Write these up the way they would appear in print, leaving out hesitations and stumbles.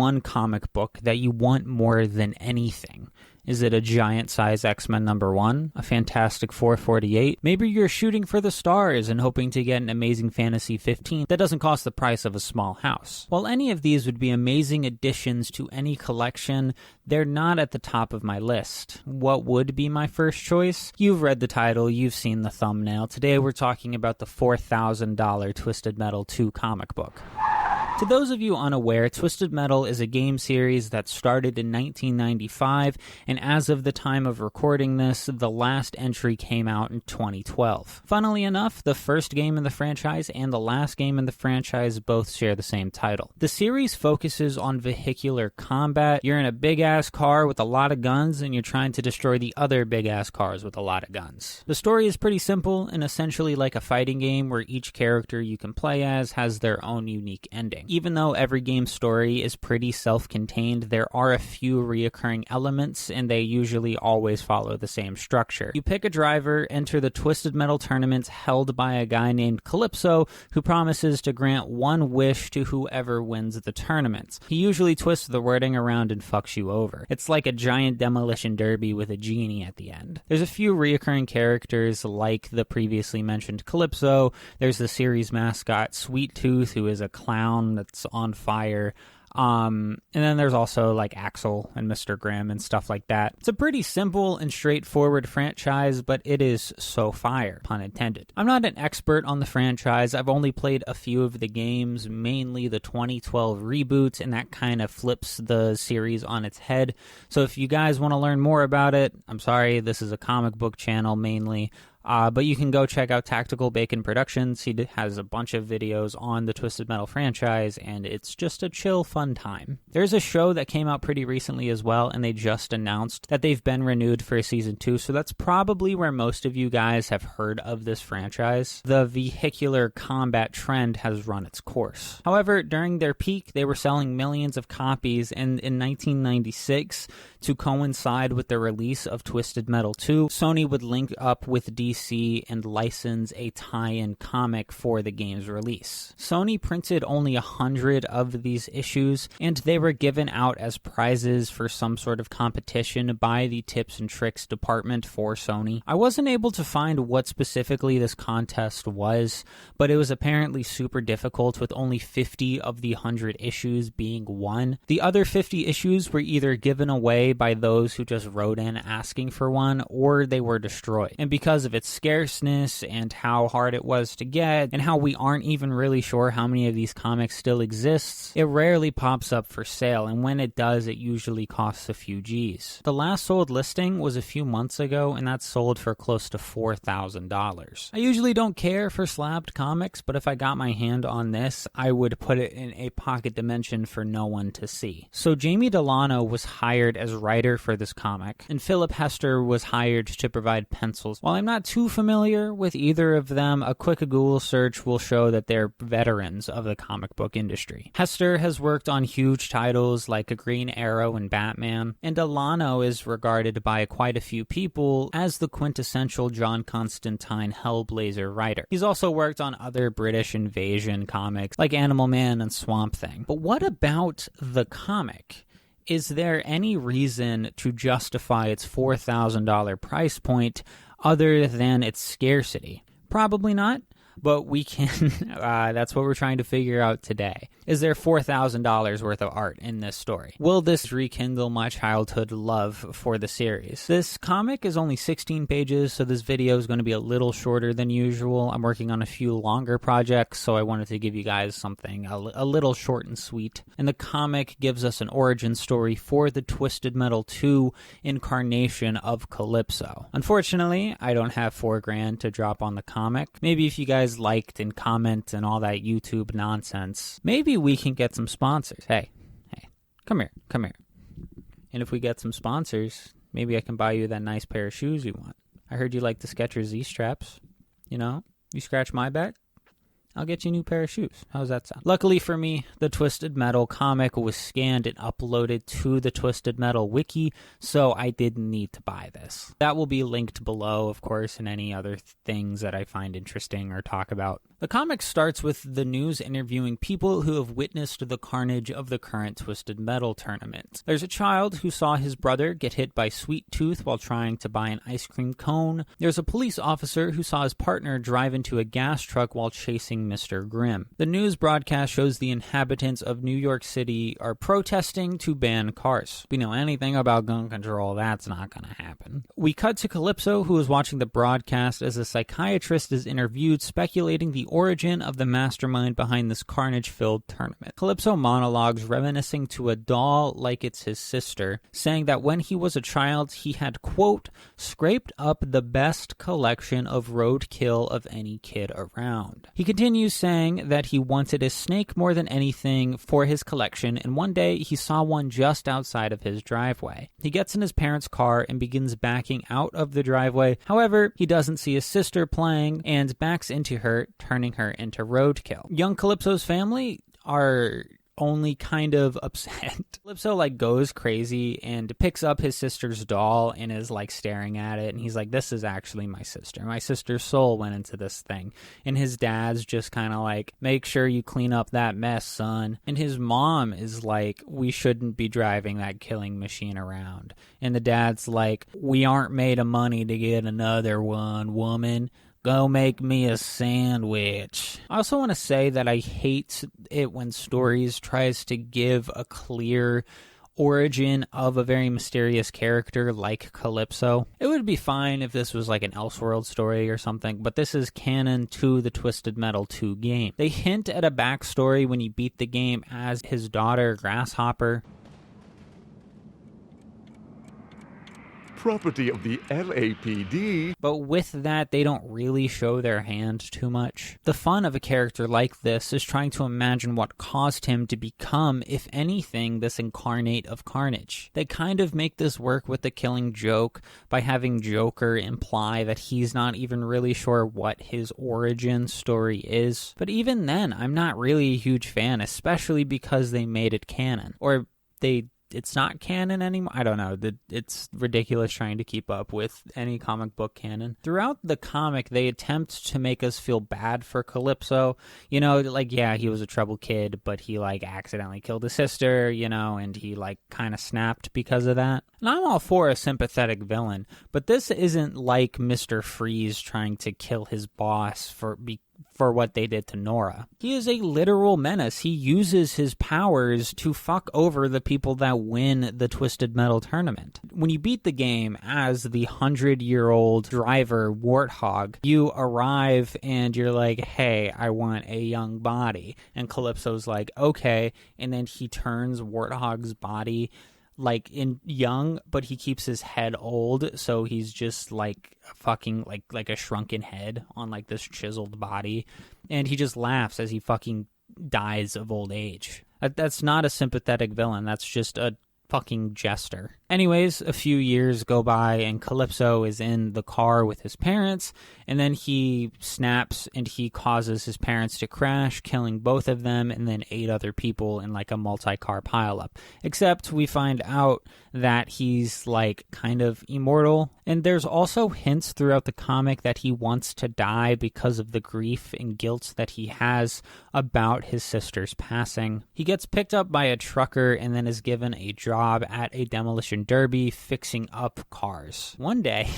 one comic book that you want more than anything? Is it a giant-size X-Men #1? A Fantastic 448? Maybe you're shooting for the stars and hoping to get an Amazing Fantasy 15 that doesn't cost the price of a small house. While any of these would be amazing additions to any collection, they're not at the top of my list. What would be my first choice? You've read the title, you've seen the thumbnail. Today we're talking about the $4,000 Twisted Metal 2 comic book. To those of you unaware, Twisted Metal is a game series that started in 1995, and as of the time of recording this, the last entry came out in 2012. Funnily enough, the first game in the franchise and the last game in the franchise both share the same title. The series focuses on vehicular combat. You're in a big-ass car with a lot of guns, and you're trying to destroy the other big-ass cars with a lot of guns. The story is pretty simple and essentially like a fighting game where each character you can play as has their own unique ending. Even though every game's story is pretty self-contained, there are a few reoccurring elements, and they usually always follow the same structure. You pick a driver, enter the Twisted Metal tournaments held by a guy named Calypso, who promises to grant one wish to whoever wins the tournaments. He usually twists the wording around and fucks you over. It's like a giant demolition derby with a genie at the end. There's a few reoccurring characters like the previously mentioned Calypso. There's the series mascot Sweet Tooth, who is a clown that's on fire. And then there's also like Axel and Mr. Grimm and stuff like that. It's a pretty simple and straightforward franchise, but it is so fire, pun intended. I'm not an expert on the franchise. I've only played a few of the games, mainly the 2012 reboot, and that kind of flips the series on its head. So if you guys want to learn more about it, I'm sorry, this is a comic book channel mainly. But you can go check out Tactical Bacon Productions. He has a bunch of videos on the Twisted Metal franchise, and it's just a chill, fun time. There's a show that came out pretty recently as well, and they just announced that they've been renewed for Season 2, so that's probably where most of you guys have heard of this franchise. The vehicular combat trend has run its course. However, during their peak, they were selling millions of copies, and in 1996, to coincide with the release of Twisted Metal 2, Sony would link up with DC and license a tie-in comic for the game's release. Sony printed only 100 of these issues, and they were given out as prizes for some sort of competition by the tips and tricks department for Sony. I wasn't able to find what specifically this contest was, but it was apparently super difficult, with only 50 of the 100 issues being won. The other 50 issues were either given away by those who just wrote in asking for one, or they were destroyed. And because of its scarceness and how hard it was to get, and how we aren't even really sure how many of these comics still exists, it rarely pops up for sale, and when it does, it usually costs a few G's. The last sold listing was a few months ago, and that sold for close to $4,000. I usually don't care for slabbed comics, but if I got my hand on this, I would put it in a pocket dimension for no one to see. So Jamie Delano was hired as writer for this comic, and Philip Hester was hired to provide pencils. While I'm not too familiar with either of them, a quick Google search will show that they're veterans of the comic book industry. Hester has worked on huge titles like A Green Arrow and Batman, and Delano is regarded by quite a few people as the quintessential John Constantine Hellblazer writer. He's also worked on other British invasion comics like Animal Man and Swamp Thing. But what about the comic? Is there any reason to justify its $4,000 price point other than its scarcity? Probably not, but we can, that's what we're trying to figure out today. Is there $4,000 worth of art in this story? Will this rekindle my childhood love for the series? This comic is only 16 pages, so this video is going to be a little shorter than usual. I'm working on a few longer projects, so I wanted to give you guys something a little short and sweet. And the comic gives us an origin story for the Twisted Metal 2 incarnation of Calypso. Unfortunately, I don't have $4,000 to drop on the comic. Maybe if you guys liked and comment and all that YouTube nonsense, maybe we can get some sponsors. Hey, come here. And if we get some sponsors, maybe I can buy you that nice pair of shoes you want. I heard you like the Skechers Z-straps. You know, you scratch my back, I'll get you a new pair of shoes. How's that sound? Luckily for me, the Twisted Metal comic was scanned and uploaded to the Twisted Metal wiki, so I didn't need to buy this. That will be linked below, of course, and any other things that I find interesting or talk about. The comic starts with the news interviewing people who have witnessed the carnage of the current Twisted Metal tournament. There's a child who saw his brother get hit by Sweet Tooth while trying to buy an ice cream cone. There's a police officer who saw his partner drive into a gas truck while chasing Mr. Grimm. The news broadcast shows the inhabitants of New York City are protesting to ban cars. If we know anything about gun control, that's not going to happen. We cut to Calypso, who is watching the broadcast as a psychiatrist is interviewed, speculating the origin of the mastermind behind this carnage-filled tournament. Calypso monologues reminiscing to a doll like it's his sister, saying that when he was a child, he had, quote, scraped up the best collection of roadkill of any kid around. He continues saying that he wanted a snake more than anything for his collection, and one day he saw one just outside of his driveway. He gets in his parents' car and begins backing out of the driveway. However, he doesn't see his sister playing and backs into her, turning her into roadkill. Young Calypso's family are only kind of upset. Calypso goes crazy and picks up his sister's doll and is staring at it, and he's like, this is actually my sister. My sister's soul went into this thing. And his dad's just kind of make sure you clean up that mess, son. And his mom is like, we shouldn't be driving that killing machine around. And the dad's like, we aren't made of money to get another one, woman. Go make me a sandwich. I also want to say that I hate it when stories tries to give a clear origin of a very mysterious character like Calypso. It would be fine if this was an Elseworld story or something, but this is canon to the Twisted Metal 2 game. They hint at a backstory when you beat the game as his daughter, Grasshopper. Property of the LAPD. But with that, they don't really show their hand too much. The fun of a character like this is trying to imagine what caused him to become, if anything, this incarnate of carnage. They kind of make this work with the Killing Joke by having Joker imply that he's not even really sure what his origin story is. But even then, I'm not really a huge fan, especially because they made it canon. Or it's not canon anymore. I don't know. It's ridiculous trying to keep up with any comic book canon. Throughout the comic, they attempt to make us feel bad for Calypso. Yeah, he was a troubled kid, but he accidentally killed his sister, and he kind of snapped because of that. And I'm all for a sympathetic villain, but this isn't like Mr. Freeze trying to kill his boss for what they did to Nora. He is a literal menace. He uses his powers to fuck over the people that win the Twisted Metal tournament. When you beat the game as the 100-year-old driver Warthog, you arrive and you're like, hey, I want a young body. And Calypso's like, okay. And then he turns Warthog's body in young, but he keeps his head old, so he's just fucking like a shrunken head on this chiseled body, and he just laughs as he fucking dies of old age. That's not a sympathetic villain, that's just a fucking jester. Anyways, a few years go by and Calypso is in the car with his parents, and then he snaps and he causes his parents to crash, killing both of them and then 8 other people in a multi-car pileup. Except we find out that he's kind of immortal, and there's also hints throughout the comic that he wants to die because of the grief and guilt that he has about his sister's passing. He gets picked up by a trucker and then is given a job at a demolition derby fixing up cars. One day,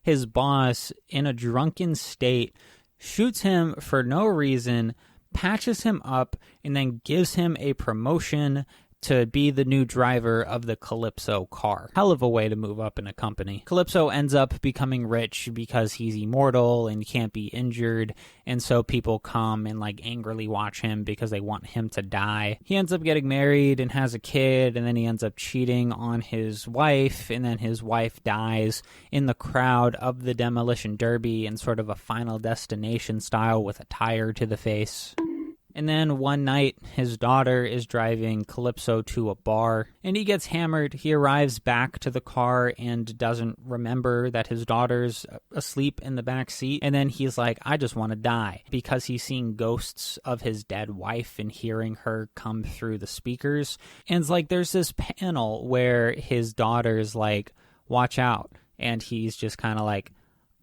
his boss, in a drunken state, shoots him for no reason, patches him up, and then gives him a promotion to be the new driver of the Calypso car. Hell of a way to move up in a company. Calypso ends up becoming rich because he's immortal and can't be injured, and so people come and angrily watch him because they want him to die. He ends up getting married and has a kid, and then he ends up cheating on his wife, and then his wife dies in the crowd of the demolition derby in sort of a Final Destination style with a tire to the face. And then one night, his daughter is driving Calypso to a bar, and he gets hammered. He arrives back to the car and doesn't remember that his daughter's asleep in the back seat. And then he's like, I just want to die, because he's seeing ghosts of his dead wife and hearing her come through the speakers. And it's there's this panel where his daughter's like, watch out. And he's just kind of like,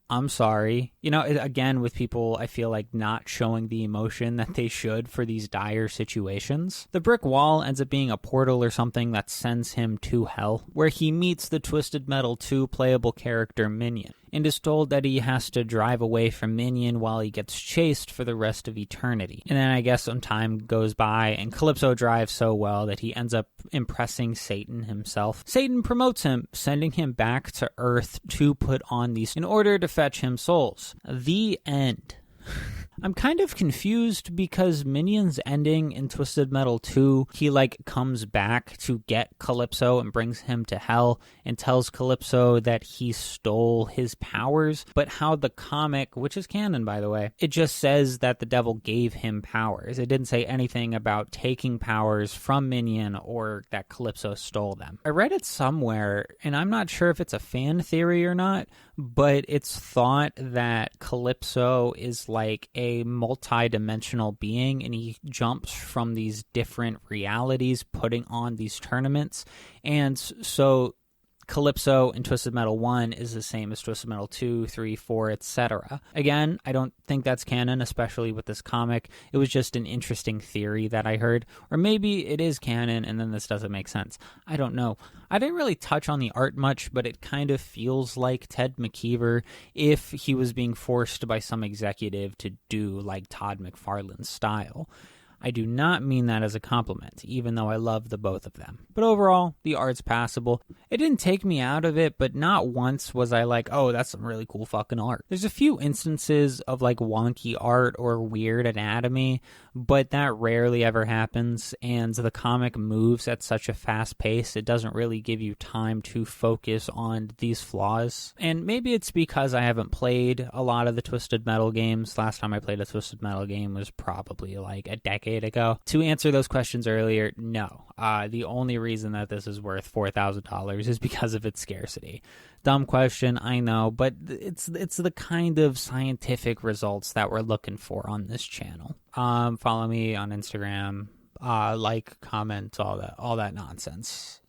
I'm sorry. Again, with people, I feel like not showing the emotion that they should for these dire situations. The brick wall ends up being a portal or something that sends him to hell, where he meets the Twisted Metal 2 playable character Minion, and is told that he has to drive away from Minion while he gets chased for the rest of eternity. And then I guess some time goes by, and Calypso drives so well that he ends up impressing Satan himself. Satan promotes him, sending him back to Earth to put on these in order to fetch him souls. The end. I'm kind of confused because Minion's ending in Twisted Metal 2, he comes back to get Calypso and brings him to hell and tells Calypso that he stole his powers, but how the comic, which is canon by the way, it just says that the devil gave him powers. It didn't say anything about taking powers from Minion or that Calypso stole them. I read it somewhere, and I'm not sure if it's a fan theory or not, but it's thought that Calypso is like a multi-dimensional being, and he jumps from these different realities, putting on these tournaments. And so Calypso in Twisted Metal 1 is the same as Twisted Metal 2, 3, 4, etc. Again, I don't think that's canon, especially with this comic. It was just an interesting theory that I heard. Or maybe it is canon and then this doesn't make sense. I don't know. I didn't really touch on the art much, but it kind of feels like Ted McKeever if he was being forced by some executive to do like Todd McFarlane's style. I do not mean that as a compliment, even though I love the both of them. But overall, the art's passable. It didn't take me out of it, but not once was I like, oh, that's some really cool fucking art. There's a few instances of wonky art or weird anatomy, but that rarely ever happens, and the comic moves at such a fast pace, it doesn't really give you time to focus on these flaws. And maybe it's because I haven't played a lot of the Twisted Metal games. Last time I played a Twisted Metal game was probably a decade ago. To answer those questions earlier, no. The only reason that this is worth $4,000 is because of its scarcity. Dumb question, I know, but it's the kind of scientific results that we're looking for on this channel. Follow me on Instagram, comment, all that nonsense.